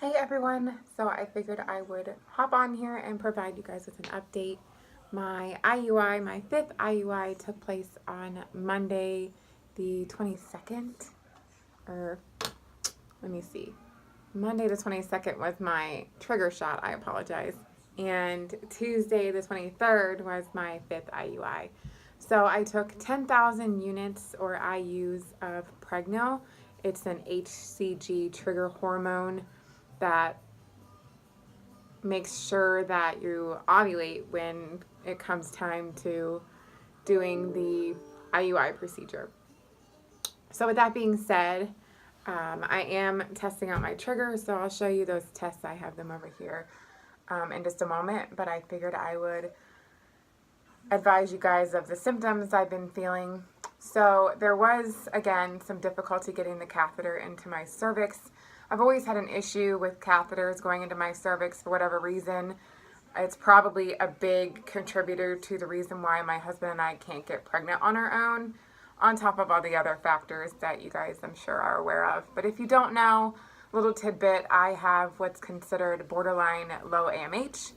Hey everyone, so I figured I would hop on here and provide you guys with an update. My IUI, my fifth IUI, took place on Monday the 22nd, or let me see. Monday the 22nd was my trigger shot, I apologize. And Tuesday the 23rd was my fifth IUI. So I took 10,000 units or IUs of Pregno. It's an HCG trigger hormone that makes sure that you ovulate when it comes time to doing the IUI procedure. So with that being said, I am testing out my triggers, so I'll show you those tests. I have them over here in just a moment, but I figured I would advise you guys of the symptoms I've been feeling. So there was, again, some difficulty getting the catheter into my cervix. I've always had an issue with catheters going into my cervix for whatever reason. It's probably a big contributor to the reason why my husband and I can't get pregnant on our own, on top of all the other factors that you guys, I'm sure, are aware of. But if you don't know, little tidbit, I have what's considered borderline low AMH.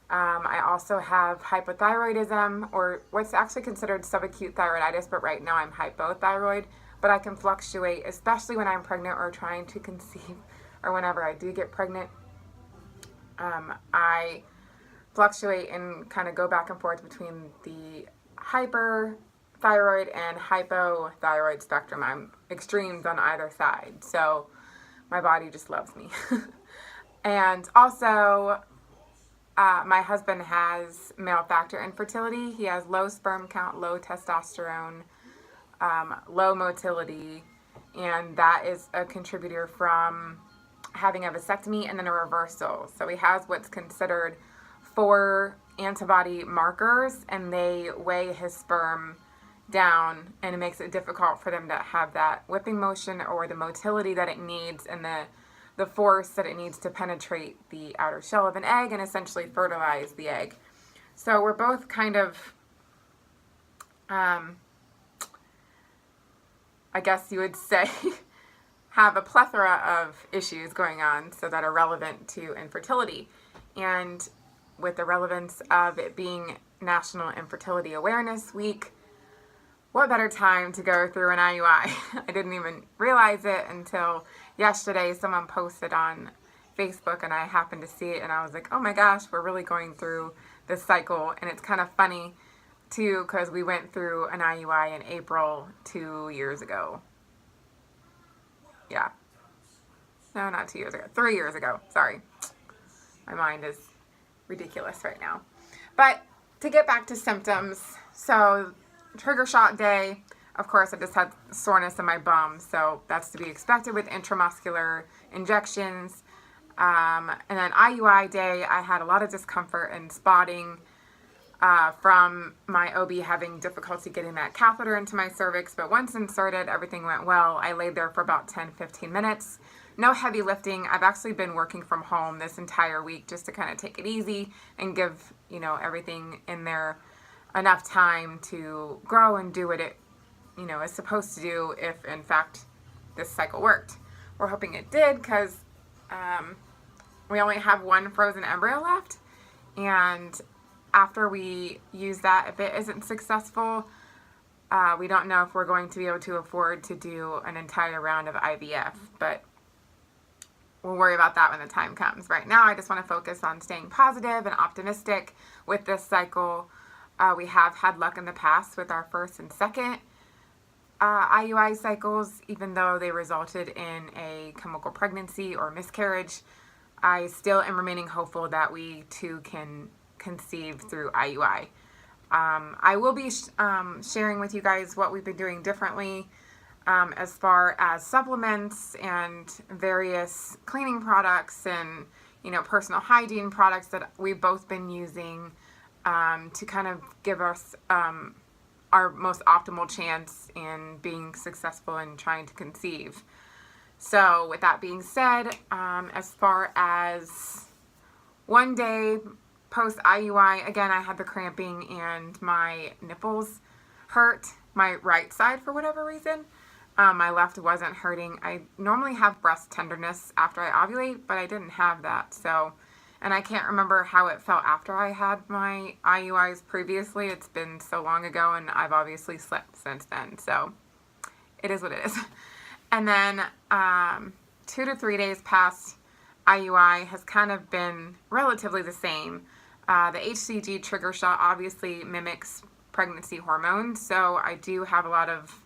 I also have hypothyroidism, or what's actually considered subacute thyroiditis, but right now I'm hypothyroid. But I can fluctuate, especially when I'm pregnant or trying to conceive, or whenever I do get pregnant. I fluctuate and kind of go back and forth between the hyperthyroid and hypothyroid spectrum. I'm extremes on either side, so my body just loves me. And also, my husband has male factor infertility. He has low sperm count, low testosterone, low motility, and that is a contributor from having a vasectomy and then a reversal. So he has what's considered 4 antibody markers, and they weigh his sperm down, and it makes it difficult for them to have that whipping motion or the motility that it needs and the force that it needs to penetrate the outer shell of an egg and essentially fertilize the egg. So we're both kind of, I guess you would say, have a plethora of issues going on so that are relevant to infertility. And with the relevance of it being National Infertility Awareness Week, what better time to go through an IUI? I didn't even realize it until yesterday. Someone posted on Facebook and I happened to see it, and I was like, oh my gosh, we're really going through this cycle. And it's kind of funny too, because we went through an IUI in April 2 years ago. Yeah. No, not 2 years ago. 3 years ago. Sorry. My mind is ridiculous right now. But to get back to symptoms, so trigger shot day, of course, I just had soreness in my bum, so that's to be expected with intramuscular injections. And then IUI day, I had a lot of discomfort and spotting from my OB having difficulty getting that catheter into my cervix, but once inserted, everything went well. I laid there for about 10-15 minutes. No heavy lifting. I've actually been working from home this entire week just to kind of take it easy and give, everything in there enough time to grow and do what it, is supposed to do if, in fact, this cycle worked. We're hoping it did because we only have one frozen embryo left, and after we use that, if it isn't successful, we don't know if we're going to be able to afford to do an entire round of IVF, but we'll worry about that when the time comes. Right now, I just want to focus on staying positive and optimistic with this cycle. We have had luck in the past with our first and second IUI cycles, even though they resulted in a chemical pregnancy or miscarriage. I still am remaining hopeful that we too can conceive through IUI. I will be sharing with you guys what we've been doing differently as far as supplements and various cleaning products and personal hygiene products that we've both been using to kind of give us our most optimal chance in being successful in trying to conceive. So with that being said, as far as one day post IUI, again, I had the cramping and my nipples hurt, my right side for whatever reason. My left wasn't hurting. I normally have breast tenderness after I ovulate, but I didn't have that. So, and I can't remember how it felt after I had my IUIs previously. It's been so long ago, and I've obviously slept since then. So it is what it is. And then 2 to 3 days past IUI has kind of been relatively the same. The HCG trigger shot obviously mimics pregnancy hormones, so I do have a lot of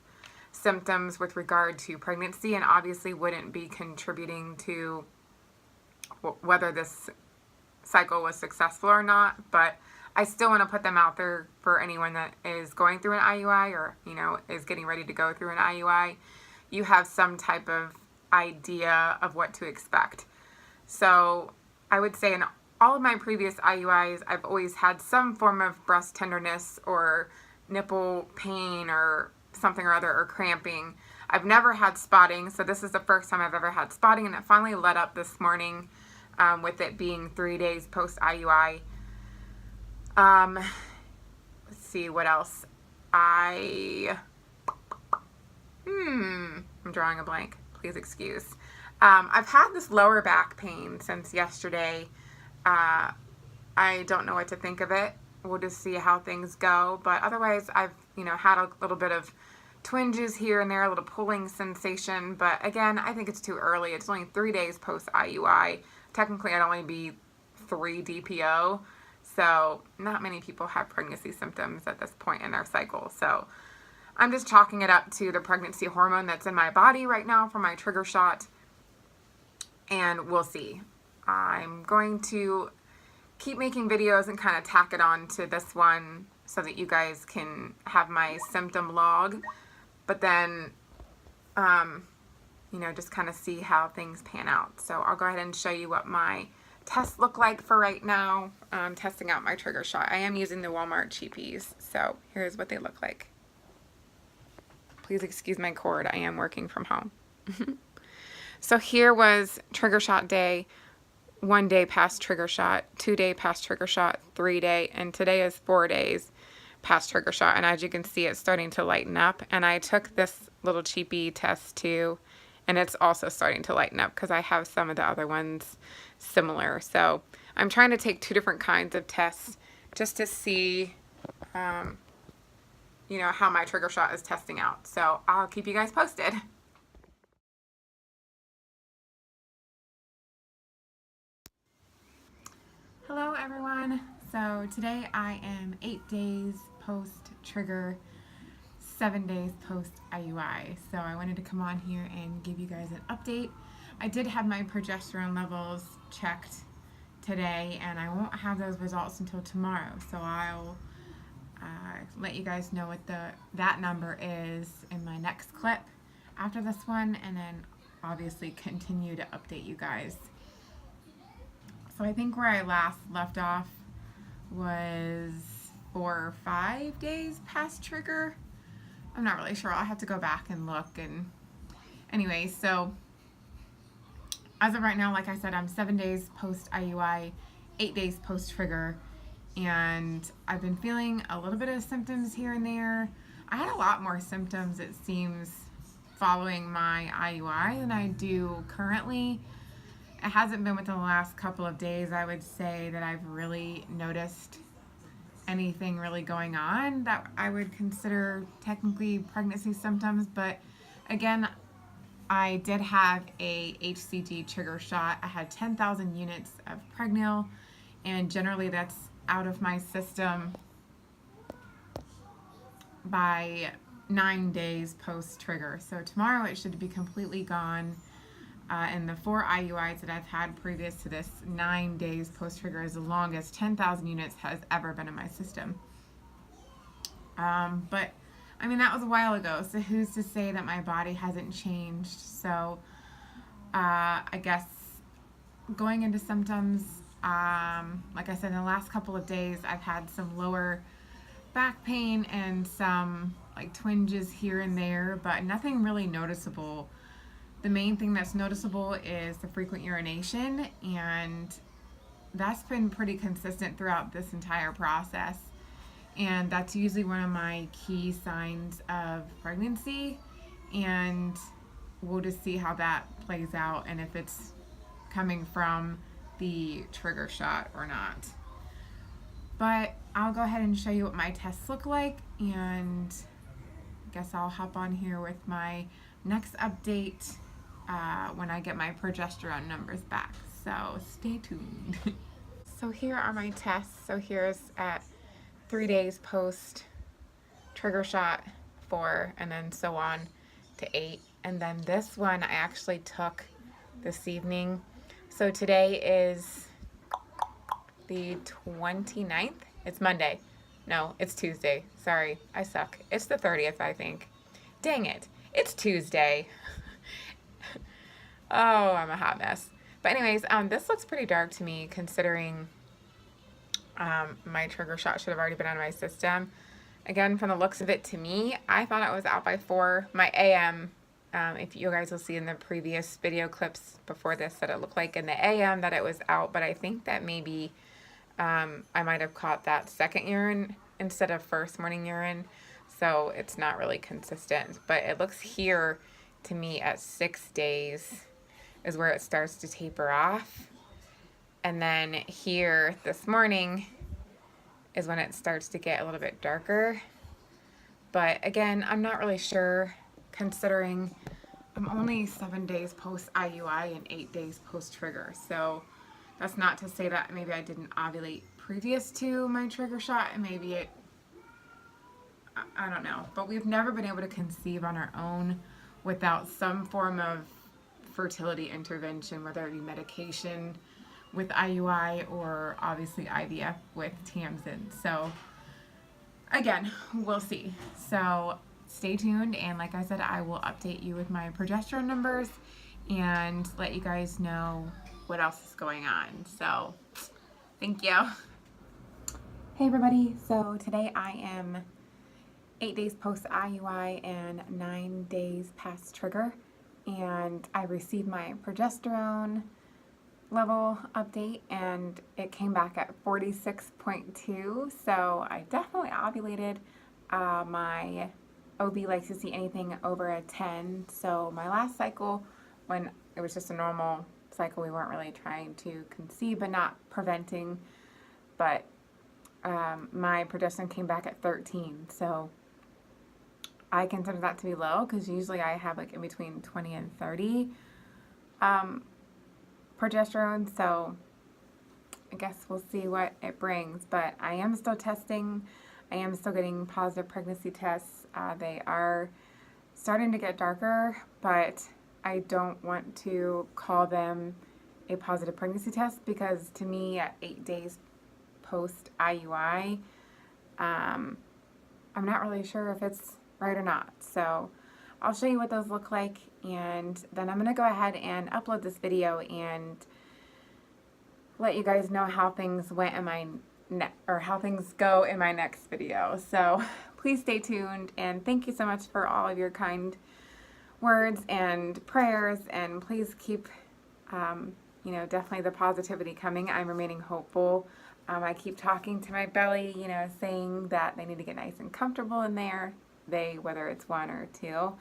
symptoms with regard to pregnancy, and obviously wouldn't be contributing to whether this cycle was successful or not, but I still want to put them out there for anyone that is going through an IUI or, you know, is getting ready to go through an IUI. You have some type of idea of what to expect. So I would say in all of my previous IUIs, I've always had some form of breast tenderness or nipple pain or something or other, or cramping. I've never had spotting, so this is the first time I've ever had spotting, and it finally let up this morning with it being 3 days post IUI. Let's see what else. I'm drawing a blank. Please excuse. I've had this lower back pain since yesterday. I don't know what to think of it. We'll just see how things go. But otherwise, I've, you know, had a little bit of twinges here and there, a little pulling sensation. But again, I think it's too early. It's only 3 days post IUI. Technically, I'd only be 3 DPO. So not many people have pregnancy symptoms at this point in their cycle. So I'm just chalking it up to the pregnancy hormone that's in my body right now for my trigger shot. And we'll see. I'm going to keep making videos and kind of tack it on to this one so that you guys can have my symptom log. But then, you know, just kind of see how things pan out. So I'll go ahead and show you what my tests look like for right now. I'm testing out my trigger shot. I am using the Walmart cheapies. So here's what they look like. Please excuse my cord. I am working from home. So here was trigger shot day, 1 day past trigger shot, 2 day past trigger shot, 3 day, and today is 4 days past trigger shot. And as you can see, it's starting to lighten up. And I took this little cheapy test too, and it's also starting to lighten up because I have some of the other ones similar. So I'm trying to take 2 different kinds of tests just to see, you know, how my trigger shot is testing out. So I'll keep you guys posted. Hello everyone. So today I am 8 days post trigger, 7 days post IUI. So I wanted to come on here and give you guys an update. I did have my progesterone levels checked today, and I won't have those results until tomorrow. So I'll let you guys know what that number is in my next clip after this one, and then obviously continue to update you guys. So I think where I last left off was 4 or 5 days past trigger. I'm not really sure. I'll have to go back and look. And anyway, so as of right now, like I said, I'm 7 days post IUI, 8 days post trigger, and I've been feeling a little bit of symptoms here and there. I had a lot more symptoms, it seems, following my IUI than I do currently. It hasn't been within the last couple of days, I would say, that I've really noticed anything really going on that I would consider technically pregnancy symptoms. But again, I did have a HCG trigger shot. I had 10,000 units of Pregnyl, and generally that's out of my system by 9 days post trigger. So tomorrow it should be completely gone. And the 4 IUIs that I've had previous to this, 9 days post trigger is the longest 10,000 units has ever been in my system. But I mean, that was a while ago, so who's to say that my body hasn't changed? So I guess going into symptoms, like I said, in the last couple of days I've had some lower back pain and some like twinges here and there, but nothing really noticeable. The main thing that's noticeable is the frequent urination, and that's been pretty consistent throughout this entire process. And that's usually one of my key signs of pregnancy, and we'll just see how that plays out and if it's coming from the trigger shot or not. But I'll go ahead and show you what my tests look like, and I guess I'll hop on here with my next update when I get my progesterone numbers back. So stay tuned. So here are my tests. So here's at 3 days post trigger shot, 4, and then so on to 8. And then this one I actually took this evening. So today is the 29th. It's Monday. No, it's Tuesday. Sorry, I suck. It's the 30th, I think. Dang it. It's Tuesday. Oh, I'm a hot mess. But anyways, this looks pretty dark to me considering my trigger shot should have already been out of my system. Again, from the looks of it, to me, I thought it was out by 4. My AM, if you guys will see in the previous video clips before this, that it looked like in the AM that it was out, but I think that maybe I might have caught that second urine instead of first morning urine, so it's not really consistent. But it looks here to me at 6 days is where it starts to taper off, and then here this morning is when it starts to get a little bit darker. But again, I'm not really sure considering I'm only 7 days post IUI and 8 days post trigger, so that's not to say that maybe I didn't ovulate previous to my trigger shot, and maybe it, I don't know. But we've never been able to conceive on our own without some form of fertility intervention, whether it be medication with IUI or obviously IVF with Tamsin. So again, we'll see. So stay tuned, and like I said, I will update you with my progesterone numbers and let you guys know what else is going on. So thank you. Hey everybody, so today I am 8 days post IUI and 9 days past trigger, and I received my progesterone level update and it came back at 46.2, so I definitely ovulated. My OB likes to see anything over a 10, so my last cycle, when it was just a normal cycle, we weren't really trying to conceive but not preventing, but my progesterone came back at 13, so I consider that to be low because usually I have like in between 20 and 30 progesterone, so I guess we'll see what it brings. But I am still testing. I am still getting positive pregnancy tests. They are starting to get darker, but I don't want to call them a positive pregnancy test because to me at 8 days post IUI, I'm not really sure if it's right or not. So I'll show you what those look like, and then I'm going to go ahead and upload this video and let you guys know how things went in my how things go in my next video. So please stay tuned, and thank you so much for all of your kind words and prayers, and please keep you know, definitely the positivity coming. I'm remaining hopeful. I keep talking to my belly, you know, saying that they need to get nice and comfortable in there. Whether it's 1 or 2.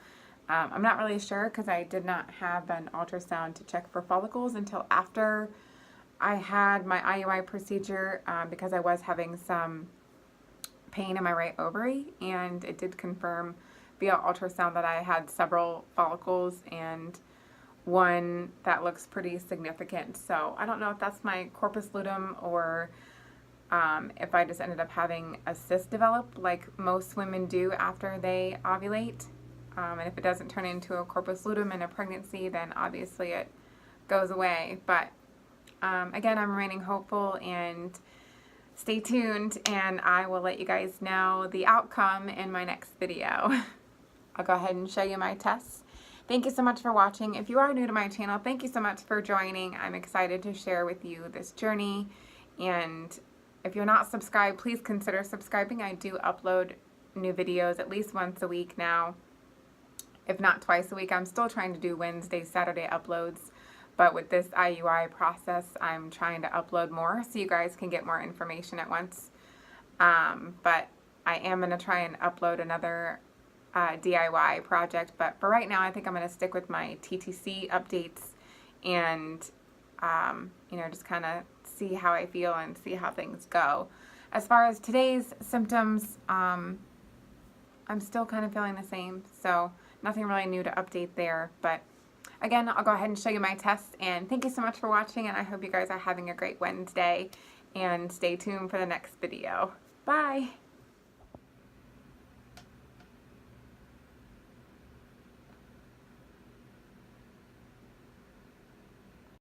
I'm not really sure because I did not have an ultrasound to check for follicles until after I had my IUI procedure because I was having some pain in my right ovary, and it did confirm via ultrasound that I had several follicles and one that looks pretty significant. So I don't know if that's my corpus luteum or if I just ended up having a cyst develop like most women do after they ovulate. And if it doesn't turn into a corpus luteum in a pregnancy, then obviously it goes away. But again, I'm remaining hopeful, and stay tuned, and I will let you guys know the outcome in my next video. I'll go ahead and show you my tests. Thank you so much for watching. If you are new to my channel, thank you so much for joining. I'm excited to share with you this journey, and if you're not subscribed, please consider subscribing. I do upload new videos at least once a week now, if not twice a week. I'm still trying to do Wednesday, Saturday uploads, but with this IUI process, I'm trying to upload more so you guys can get more information at once. But I am going to try and upload another DIY project. But for right now, I think I'm going to stick with my TTC updates and, you know, just kind of see how I feel and see how things go. As far as today's symptoms, I'm still kind of feeling the same, so nothing really new to update there. But again, I'll go ahead and show you my tests, and thank you so much for watching, and I hope you guys are having a great Wednesday, and stay tuned for the next video. Bye!